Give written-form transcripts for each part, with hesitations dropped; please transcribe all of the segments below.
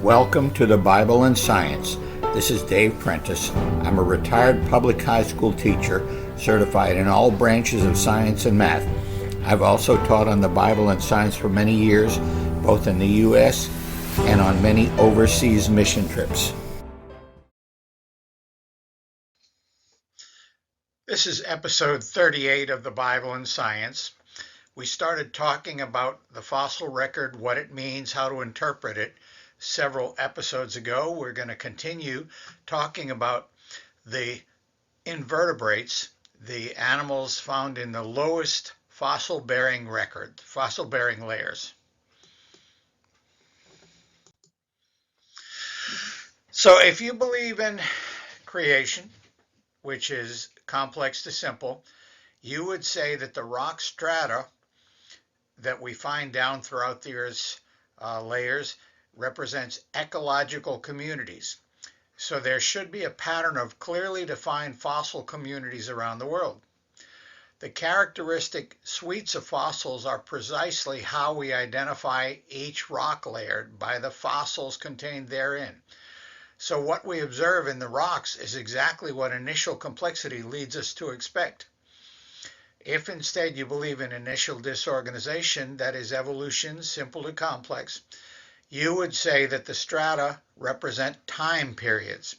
Welcome to the Bible and Science. This is Dave Prentice. I'm a retired public high school teacher, certified in all branches of science and math. I've also taught on the Bible and Science for many years, both in the U.S. and on many overseas mission trips. This is episode 38 of the Bible and Science. We started talking about the fossil record, what it means, how to interpret it, several episodes ago. We're going to continue talking about the invertebrates, the animals found in the lowest fossil-bearing layers. So if you believe in creation, which is complex to simple, you would say that the rock strata that we find down throughout the Earth's layers represents ecological communities. So there should be a pattern of clearly defined fossil communities around the world. The characteristic suites of fossils are precisely how we identify each rock layer by the fossils contained therein. So what we observe in the rocks is exactly what initial complexity leads us to expect. If instead you believe in initial disorganization, that is evolution, simple to complex, you would say that the strata represent time periods.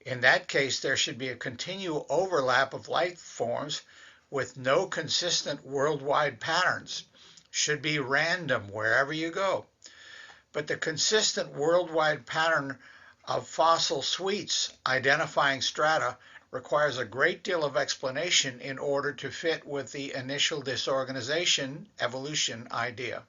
In that case, there should be a continual overlap of life forms with no consistent worldwide patterns. Should be random wherever you go. But the consistent worldwide pattern of fossil suites identifying strata requires a great deal of explanation in order to fit with the initial disorganization evolution idea.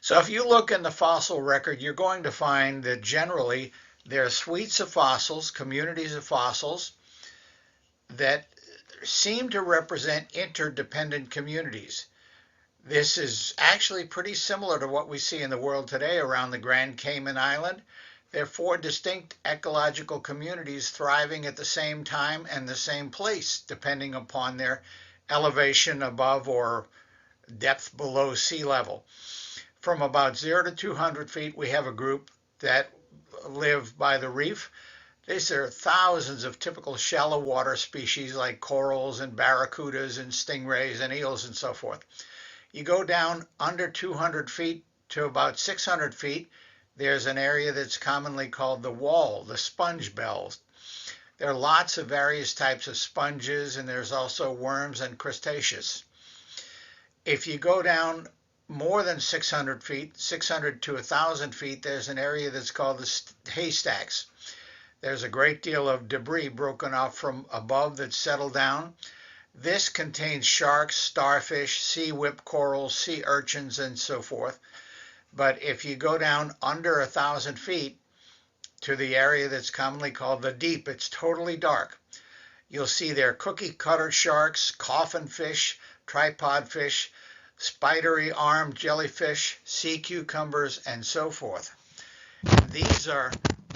So if you look in the fossil record, you're going to find that generally there are suites of fossils, communities of fossils, that seem to represent interdependent communities. This is actually pretty similar to what we see in the world today around the Grand Cayman Island. There are 4 distinct ecological communities thriving at the same time and the same place, depending upon their elevation above or depth below sea level. From about 0 to 200 feet, we have a group that live by the reef. These are thousands of typical shallow water species like corals and barracudas and stingrays and eels and so forth. You go down under 200 feet to about 600 feet, there's an area that's commonly called the wall, the sponge bells. There are lots of various types of sponges, and there's also worms and crustaceans. If you go down more than 600 feet, 600 to 1,000 feet, there's an area that's called the haystacks. There's a great deal of debris broken off from above that's settled down. This contains sharks, starfish, sea whip corals, sea urchins, and so forth. But if you go down under 1,000 feet to the area that's commonly called the deep, it's totally dark. You'll see there cookie cutter sharks, coffin fish, tripod fish, spidery armed jellyfish, sea cucumbers, and so forth. These are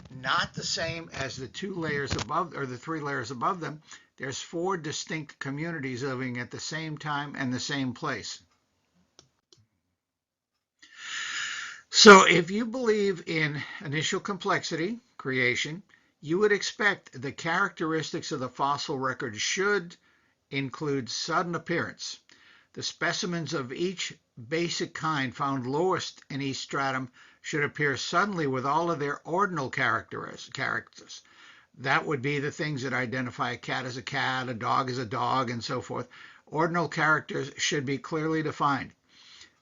not the same as the 2 layers above or the 3 layers above them. There's 4 distinct communities living at the same time and the same place. So if you believe in initial complexity, creation, you would expect the characteristics of the fossil record should include sudden appearance. The specimens of each basic kind found lowest in each stratum should appear suddenly with all of their ordinal characters. That would be the things that identify a cat as a cat, a dog as a dog, and so forth. Ordinal characters should be clearly defined.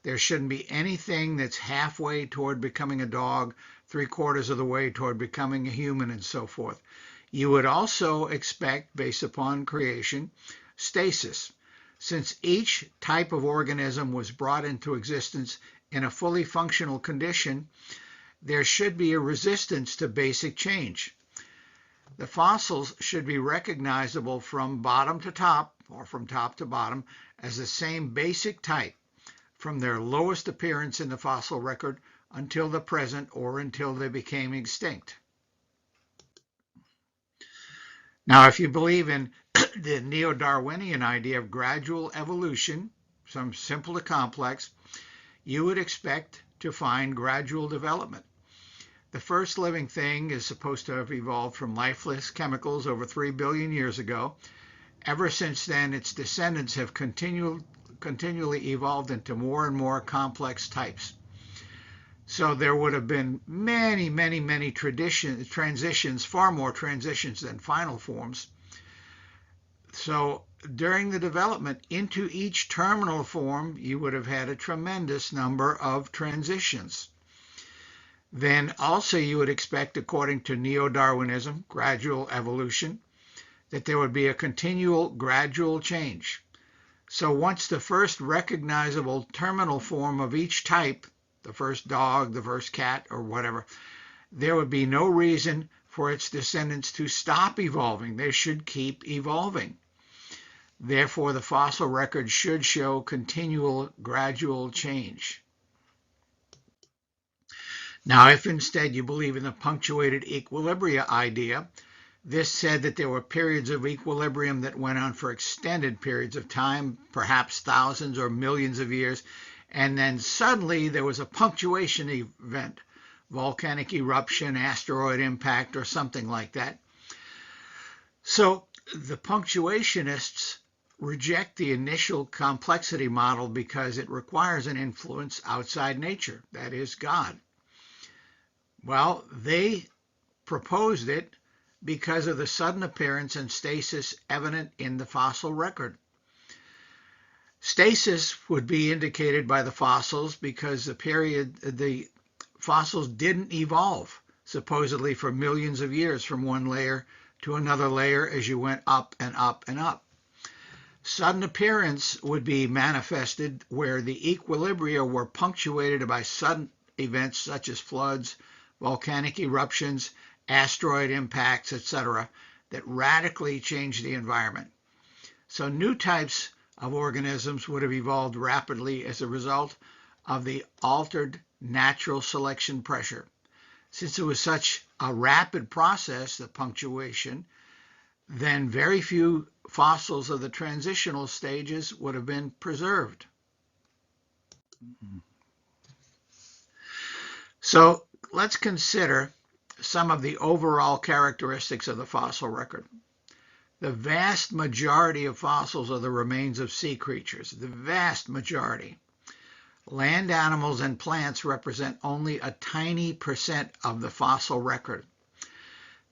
There shouldn't be anything that's halfway toward becoming a dog, 3/4 of the way toward becoming a human, and so forth. You would also expect, based upon creation, stasis. Since each type of organism was brought into existence in a fully functional condition, there should be a resistance to basic change. The fossils should be recognizable from bottom to top, or from top to bottom, as the same basic type, from their lowest appearance in the fossil record until the present or until they became extinct. Now, if you believe in the neo-Darwinian idea of gradual evolution, some simple to complex, you would expect to find gradual development. The first living thing is supposed to have evolved from lifeless chemicals over 3 billion years ago. Ever since then, its descendants have continually evolved into more and more complex types. So there would have been many transitions, far more transitions than final forms. So during the development into each terminal form, you would have had a tremendous number of transitions. Then also you would expect, according to neo-Darwinism, gradual evolution, that there would be a continual gradual change. So once the first recognizable terminal form of each type, the first dog, the first cat, or whatever, there would be no reason for its descendants to stop evolving. They should keep evolving. Therefore, the fossil record should show continual gradual change. Now, if instead you believe in the punctuated equilibria idea, this said that there were periods of equilibrium that went on for extended periods of time, perhaps thousands or millions of years, and then suddenly there was a punctuation event, volcanic eruption, asteroid impact, or something like that. So the punctuationists reject the initial complexity model because it requires an influence outside nature, that is God. Well, they proposed it because of the sudden appearance and stasis evident in the fossil record. Stasis would be indicated by the fossils because the fossils didn't evolve, supposedly for millions of years from one layer to another layer as you went up and up and up. Sudden appearance would be manifested where the equilibria were punctuated by sudden events such as floods, volcanic eruptions, asteroid impacts, etc., that radically changed the environment. So new types of organisms would have evolved rapidly as a result of the altered natural selection pressure. Since it was such a rapid process, the punctuation, then very few fossils of the transitional stages would have been preserved. So let's consider some of the overall characteristics of the fossil record. The vast majority of fossils are the remains of sea creatures, the vast majority. Land animals and plants represent only a tiny percent of the fossil record.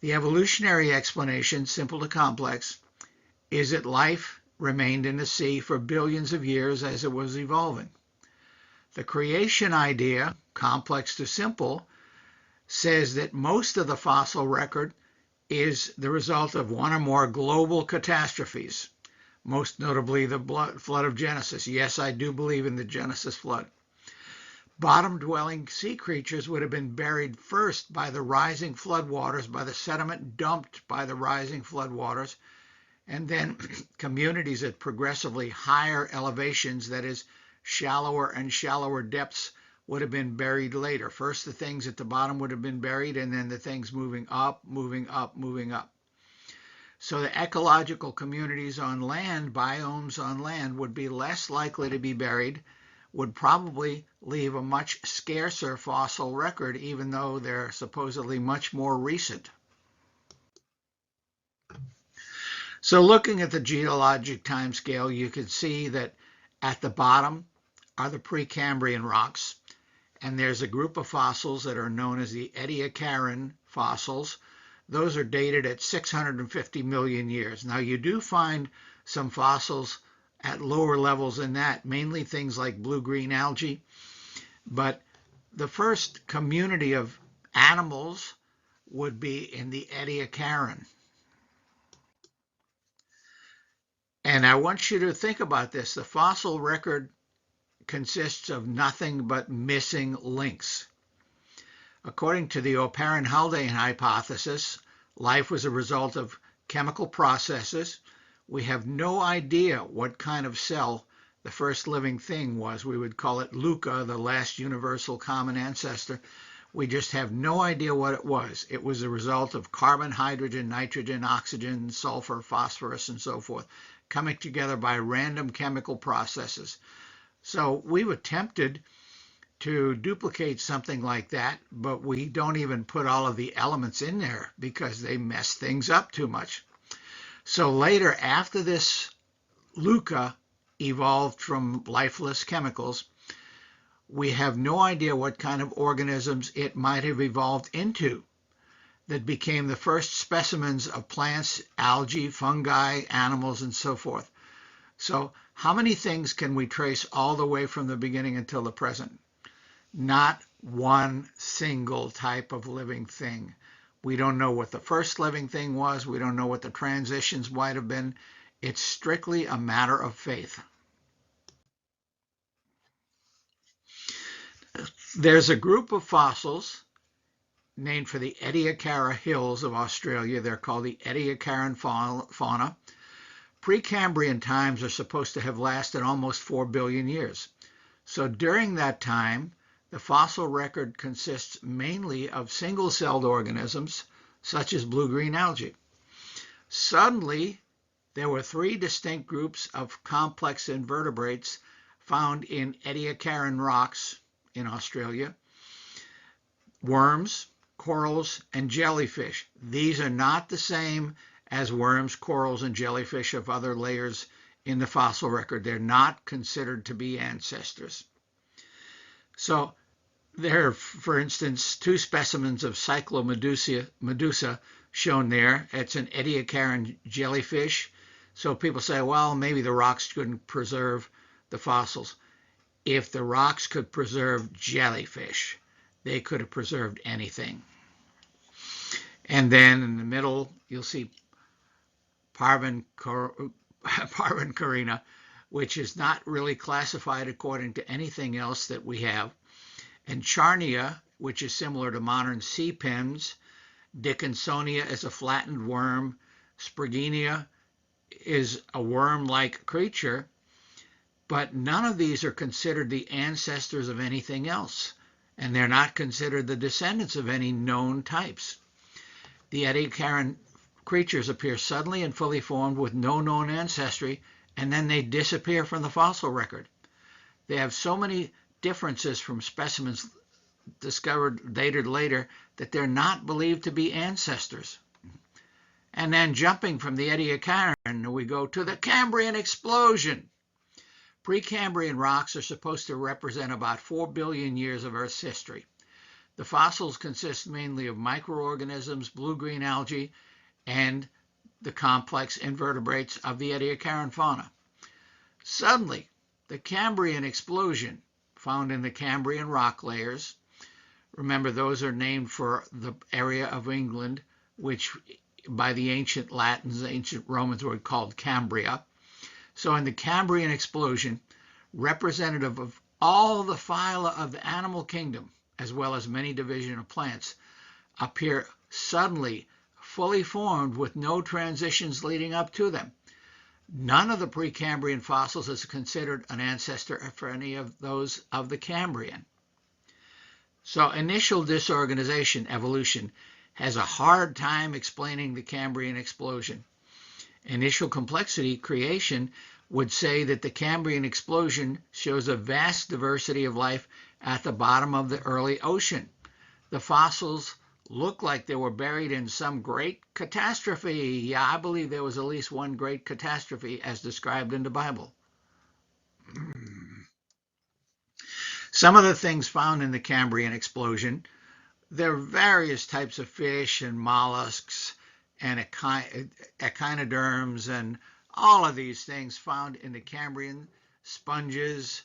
The evolutionary explanation, simple to complex, is that life remained in the sea for billions of years as it was evolving. The creation idea, complex to simple, says that most of the fossil record is the result of one or more global catastrophes, most notably the flood of Genesis. Yes, I do believe in the Genesis flood. Bottom-dwelling sea creatures would have been buried first by the rising floodwaters, by the sediment dumped by the rising floodwaters, and then communities at progressively higher elevations, that is, shallower and shallower depths, would have been buried later. First, the things at the bottom would have been buried, and then the things moving up, moving up, moving up. So the ecological communities on land, biomes on land, would be less likely to be buried, would probably leave a much scarcer fossil record, even though they're supposedly much more recent. So looking at the geologic timescale, you can see that at the bottom are the Precambrian rocks, and there's a group of fossils that are known as the Ediacaran fossils. Those are dated at 650 million years. Now, you do find some fossils at lower levels than that, mainly things like blue-green algae, but the first community of animals would be in the Ediacaran. And I want you to think about this. The fossil record consists of nothing but missing links. According to the Oparin-Haldane hypothesis, life was a result of chemical processes. We have no idea what kind of cell the first living thing was. We would call it Luca, the last universal common ancestor. We just have no idea what it was. It was a result of carbon, hydrogen, nitrogen, oxygen, sulfur, phosphorus, and so forth, coming together by random chemical processes. So we've attempted to duplicate something like that, but we don't even put all of the elements in there because they mess things up too much. So later, after this LUCA evolved from lifeless chemicals, we have no idea what kind of organisms it might have evolved into that became the first specimens of plants, algae, fungi, animals, and so forth. So how many things can we trace all the way from the beginning until the present? Not one single type of living thing. We don't know what the first living thing was. We don't know what the transitions might have been. It's strictly a matter of faith. There's a group of fossils named for the Ediacara Hills of Australia. They're called the Ediacaran fauna. Precambrian times are supposed to have lasted almost 4 billion years. So during that time, the fossil record consists mainly of single-celled organisms, such as blue-green algae. Suddenly, there were 3 distinct groups of complex invertebrates found in Ediacaran rocks in Australia: worms, corals, and jellyfish. These are not the same as worms, corals, and jellyfish of other layers in the fossil record. They're not considered to be ancestors. So there are, for instance, 2 specimens of Cyclomedusa shown there. It's an Ediacaran jellyfish. So people say, well, maybe the rocks couldn't preserve the fossils. If the rocks could preserve jellyfish, they could have preserved anything. And then in the middle, you'll see Parvancorina, which is not really classified according to anything else that we have. And Charnia, which is similar to modern sea pims. Dickinsonia is a flattened worm. Spriggania is a worm-like creature. But none of these are considered the ancestors of anything else, and they're not considered the descendants of any known types. The Ediacaran creatures appear suddenly and fully formed with no known ancestry, and then they disappear from the fossil record. They have so many differences from specimens discovered dated later that they're not believed to be ancestors. And then jumping from the Ediacaran, we go to the Cambrian explosion. Precambrian rocks are supposed to represent about 4 billion years of Earth's history. The fossils consist mainly of microorganisms, blue-green algae, and the complex invertebrates of the Ediacaran fauna. Suddenly, the Cambrian explosion, found in the Cambrian rock layers, remember those are named for the area of England, which by the ancient Latins, ancient Romans were called Cambria. So in the Cambrian explosion, representative of all the phyla of the animal kingdom, as well as many divisions of plants, appear suddenly fully formed with no transitions leading up to them. None of the Precambrian fossils is considered an ancestor for any of those of the Cambrian. So initial disorganization, evolution, has a hard time explaining the Cambrian explosion. Initial complexity, creation, would say that the Cambrian explosion shows a vast diversity of life at the bottom of the early ocean. The fossils look like they were buried in some great catastrophe. Yeah, I believe there was at least one great catastrophe as described in the Bible. Some of the things found in the Cambrian explosion, there are various types of fish and mollusks and echinoderms and all of these things found in the Cambrian: sponges,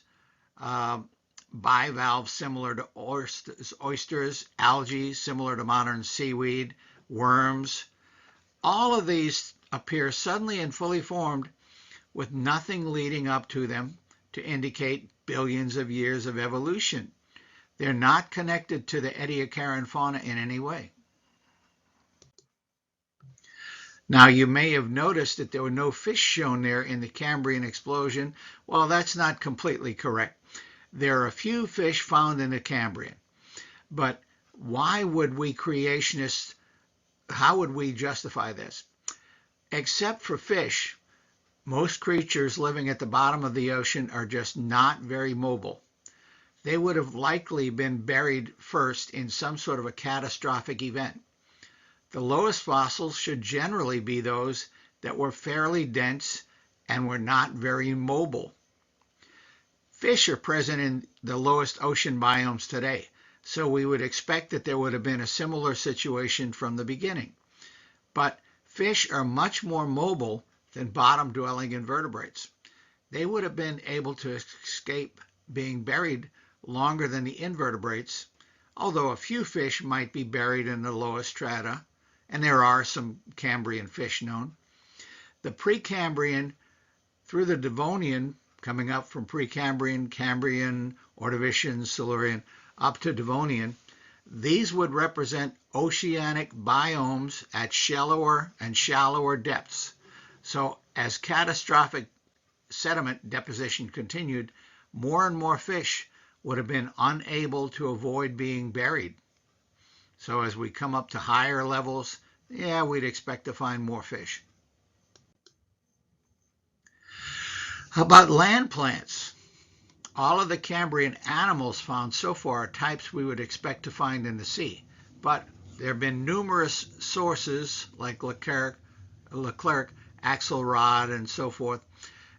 bivalves similar to oysters, algae similar to modern seaweed, worms. All of these appear suddenly and fully formed with nothing leading up to them to indicate billions of years of evolution. They're not connected to the Ediacaran fauna in any way. Now, you may have noticed that there were no fish shown there in the Cambrian explosion. Well, that's not completely correct. There are a few fish found in the Cambrian. But why would we creationists, how would we justify this? Except for fish, most creatures living at the bottom of the ocean are just not very mobile. they would have likely been buried first in some sort of a catastrophic event. The lowest fossils should generally be those that were fairly dense and were not very mobile. Fish are present in the lowest ocean biomes today, so we would expect that there would have been a similar situation from the beginning. But fish are much more mobile than bottom-dwelling invertebrates. They would have been able to escape being buried longer than the invertebrates, although a few fish might be buried in the lowest strata, and there are some Cambrian fish known. The Precambrian through the Devonian, coming up from Precambrian, Cambrian, Ordovician, Silurian, up to Devonian, these would represent oceanic biomes at shallower and shallower depths. So as catastrophic sediment deposition continued, more and more fish would have been unable to avoid being buried. So as we come up to higher levels, yeah, we'd expect to find more fish. How about land plants? All of the Cambrian animals found so far are types we would expect to find in the sea, but there have been numerous sources like Leclerc, Axelrod, and so forth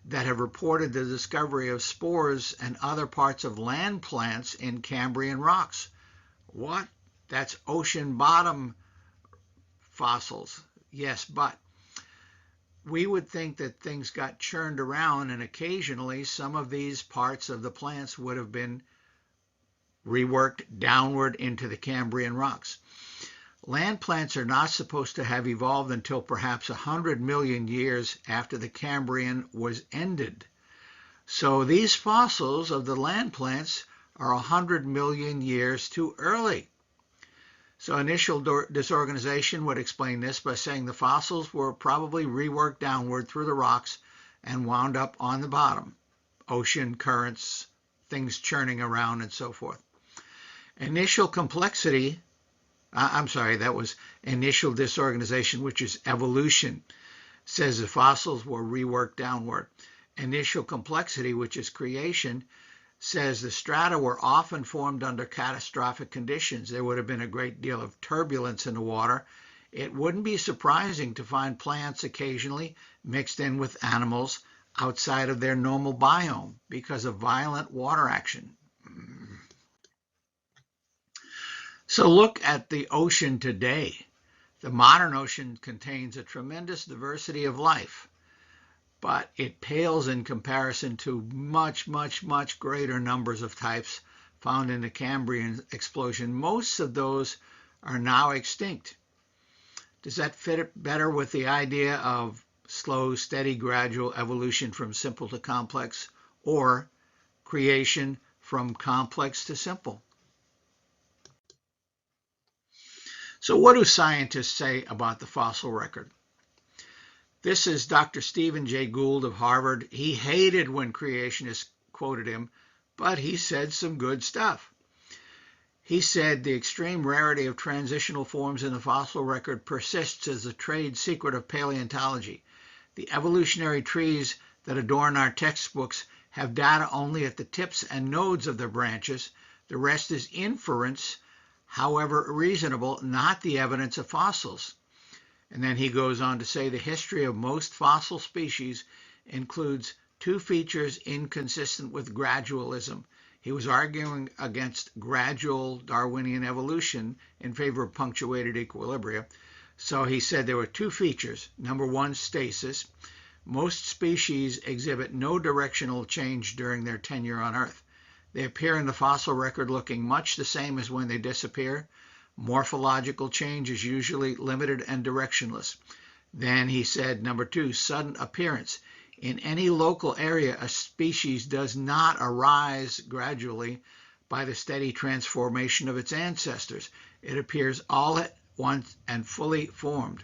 that have reported the discovery of spores and other parts of land plants in Cambrian rocks. What? That's ocean bottom fossils. Yes, but we would think that things got churned around, and occasionally some of these parts of the plants would have been reworked downward into the Cambrian rocks. Land plants are not supposed to have evolved until perhaps 100 million years after the Cambrian was ended. So these fossils of the land plants are 100 million years too early. So initial disorganization would explain this by saying the fossils were probably reworked downward through the rocks and wound up on the bottom. Ocean currents, things churning around, and so forth. Initial complexity, that was initial disorganization, which is evolution, says the fossils were reworked downward. Initial complexity, which is creation, says the strata were often formed under catastrophic conditions. There would have been a great deal of turbulence in the water. It wouldn't be surprising to find plants occasionally mixed in with animals outside of their normal biome because of violent water action. So look at the ocean today. The modern ocean contains a tremendous diversity of life, but it pales in comparison to much, much, much greater numbers of types found in the Cambrian explosion. Most of those are now extinct. Does that fit better with the idea of slow, steady, gradual evolution from simple to complex, or creation from complex to simple? So what do scientists say about the fossil record? This is Dr. Stephen Jay Gould of Harvard. He hated when creationists quoted him, but he said some good stuff. He said the extreme rarity of transitional forms in the fossil record persists as a trade secret of paleontology. The evolutionary trees that adorn our textbooks have data only at the tips and nodes of their branches. The rest is inference, however reasonable, not the evidence of fossils. And then he goes on to say the history of most fossil species includes two features inconsistent with gradualism. He was arguing against gradual Darwinian evolution in favor of punctuated equilibria. So he said there were two features. Number one, stasis. Most species exhibit no directional change during their tenure on Earth. They appear in the fossil record looking much the same as when they disappear. Morphological change is usually limited and directionless. Then he said, number two, sudden appearance. In any local area, a species does not arise gradually by the steady transformation of its ancestors. It appears all at once and fully formed.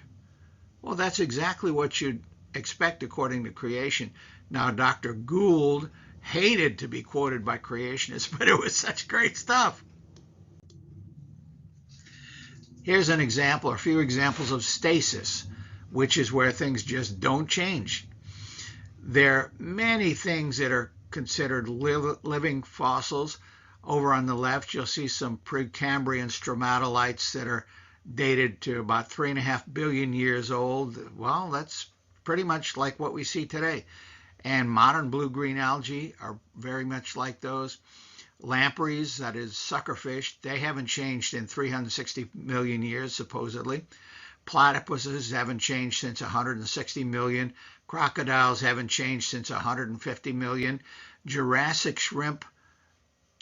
Well, that's exactly what you'd expect according to creation. Now, Dr. Gould hated to be quoted by creationists, but it was such great stuff. Here's an example, or a few examples of stasis, which is where things just don't change. There are many things that are considered living fossils. Over on the left, you'll see some Precambrian stromatolites that are dated to about 3.5 billion years old. Well, that's pretty much like what we see today. And modern blue-green algae are very much like those. Lampreys, that is suckerfish, they haven't changed in 360 million years, supposedly. Platypuses haven't changed since 160 million. Crocodiles haven't changed since 150 million. Jurassic shrimp,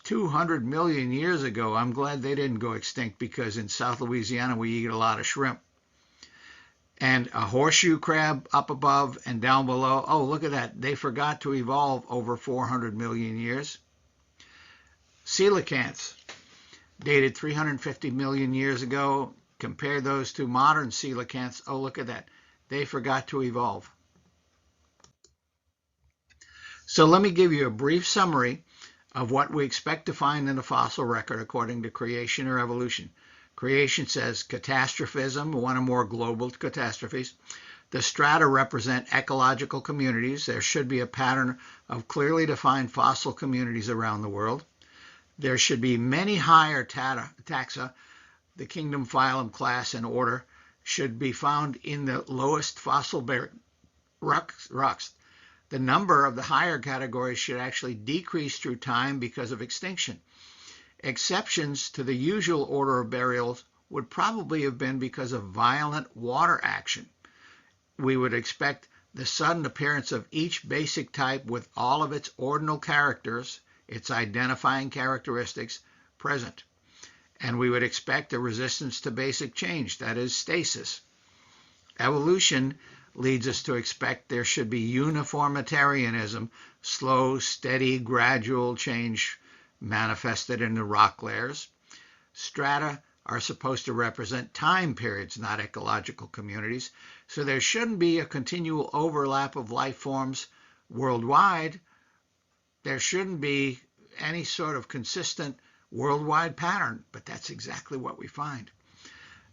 200 million years ago. I'm glad they didn't go extinct because in South Louisiana we eat a lot of shrimp. And a horseshoe crab up above and down below. Oh, look at that. They forgot to evolve over 400 million years. Coelacanths, dated 350 million years ago. Compare those to modern coelacanths. Oh, look at that. They forgot to evolve. So let me give you a brief summary of what we expect to find in the fossil record according to creation or evolution. Creation says catastrophism, one or more global catastrophes. The strata represent ecological communities. There should be a pattern of clearly defined fossil communities around the world. There should be many higher taxa. The kingdom, phylum, class, and order should be found in the lowest fossil-bearing rocks. The number of the higher categories should actually decrease through time because of extinction. Exceptions to the usual order of burials would probably have been because of violent water action. We would expect the sudden appearance of each basic type with all of its ordinal characters, its identifying characteristics, present. And we would expect a resistance to basic change, that is stasis. Evolution leads us to expect there should be uniformitarianism, slow, steady, gradual change manifested in the rock layers. Strata are supposed to represent time periods, not ecological communities, so there shouldn't be a continual overlap of life forms worldwide. There shouldn't be any sort of consistent worldwide pattern, but that's exactly what we find.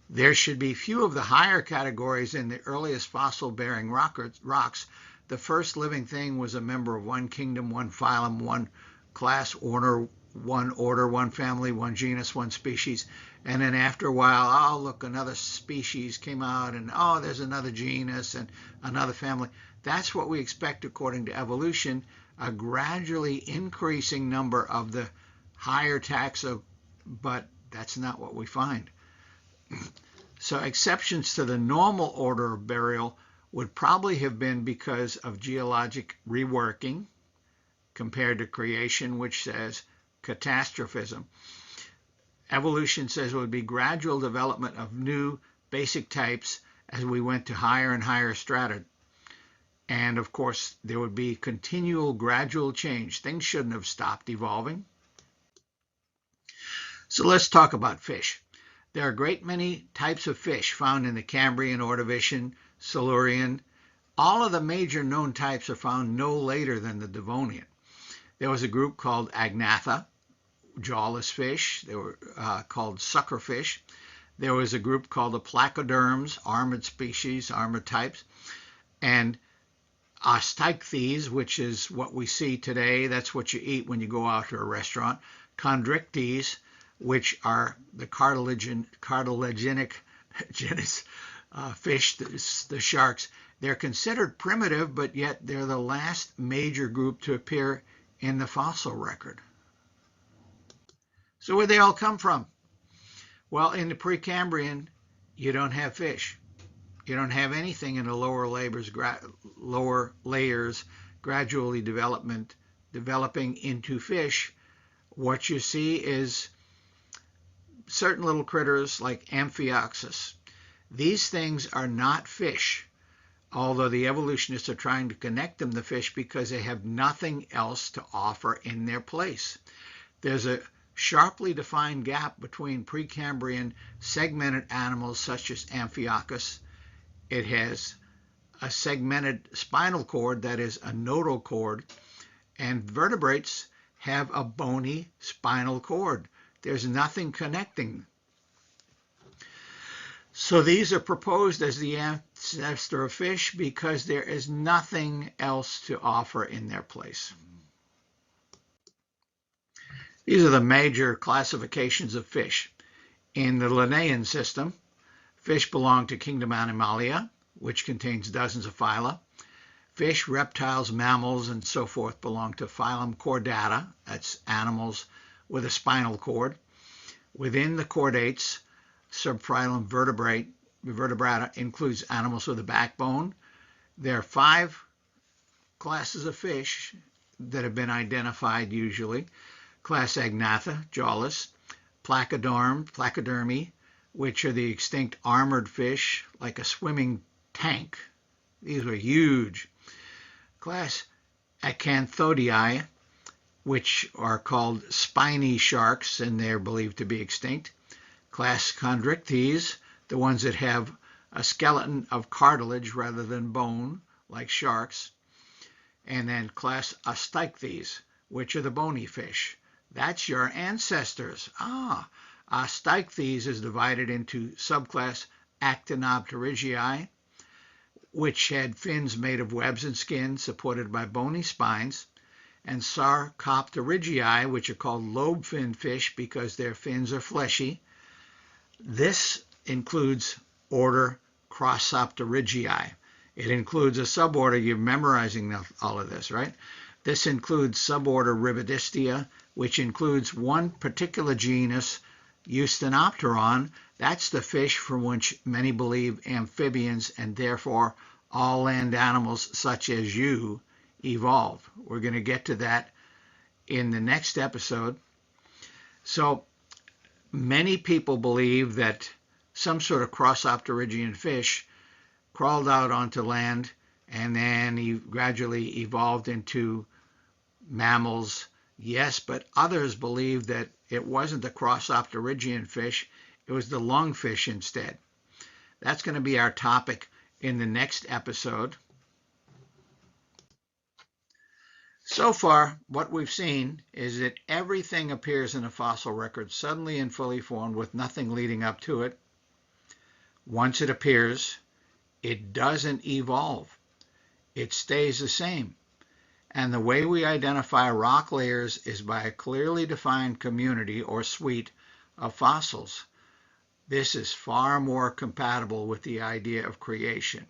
There should be few of the higher categories in the earliest fossil-bearing rocks. The first living thing was a member of one kingdom, one phylum, one class, one order, one family, one genus, one species. And then after a while, oh, look, another species came out, and oh, there's another genus and another family. That's what we expect according to evolution, a gradually increasing number of the higher taxa, but that's not what we find. So exceptions to the normal order of burial would probably have been because of geologic reworking compared to creation, which says catastrophism. Evolution says it would be gradual development of new basic types as we went to higher and higher strata. And of course, there would be continual gradual change. Things shouldn't have stopped evolving. So let's talk about fish. There are a great many types of fish found in the Cambrian, Ordovician, Silurian. All of the major known types are found no later than the Devonian. There was a group called Agnatha, jawless fish. They were called suckerfish. There was a group called the placoderms, armored species, armored types. And Osteichthyes, which is what we see today. That's what you eat when you go out to a restaurant. Chondrichthyes, which are the cartilaginous fish, the sharks. They're considered primitive, but yet they're the last major group to appear in the fossil record. So where'd they all come from? Well, in the Precambrian, you don't have fish. You don't have anything in the lower layers gradually developing into fish. What you see is certain little critters like Amphioxus. These things are not fish, although the evolutionists are trying to connect them to fish because they have nothing else to offer in their place. There's a sharply defined gap between Precambrian segmented animals such as Amphioxus. It has a segmented spinal cord, that is a nodal cord, and vertebrates have a bony spinal cord. There's nothing connecting. So these are proposed as the ancestor of fish because there is nothing else to offer in their place. These are the major classifications of fish. In the Linnaean system, fish belong to kingdom Animalia, which contains dozens of phyla. Fish, reptiles, mammals, and so forth belong to phylum Chordata. That's animals with a spinal cord. Within the chordates, subphylum Vertebrata includes animals with a backbone. There are 5 classes of fish that have been identified usually. Class Agnatha, jawless. Placodermi, which are the extinct armored fish, like a swimming tank. These were huge. Class Acanthodii, which are called spiny sharks, and they're believed to be extinct. Class Chondrichthyes, the ones that have a skeleton of cartilage rather than bone, like sharks. And then class Osteichthyes, which are the bony fish. That's your ancestors. Osteichthyes is divided into subclass Actinopterygii, which had fins made of webs and skin supported by bony spines, and Sarcopterygii, which are called lobe-fin fish because their fins are fleshy. This includes order Crossopterygii. It includes a suborder. You're memorizing all of this, right? This includes suborder Ribidistia, which includes one particular genus, Eusthenopteron. That's the fish from which many believe amphibians and therefore all land animals such as you evolved. We're going to get to that in the next episode. So many people believe that some sort of crossopterygian fish crawled out onto land and then he gradually evolved into mammals. Yes, but others believe that it wasn't the crossopterygian fish, it was the lungfish instead. That's going to be our topic in the next episode. So far, what we've seen is that everything appears in a fossil record suddenly and fully formed with nothing leading up to it. Once it appears, it doesn't evolve. It stays the same. And the way we identify rock layers is by a clearly defined community or suite of fossils. This is far more compatible with the idea of creation.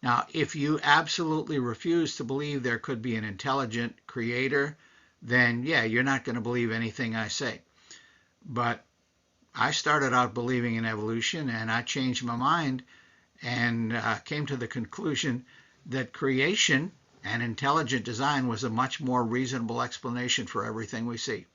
Now, if you absolutely refuse to believe there could be an intelligent creator, then yeah, you're not going to believe anything I say. But I started out believing in evolution, and I changed my mind and came to the conclusion that creation and intelligent design was a much more reasonable explanation for everything we see.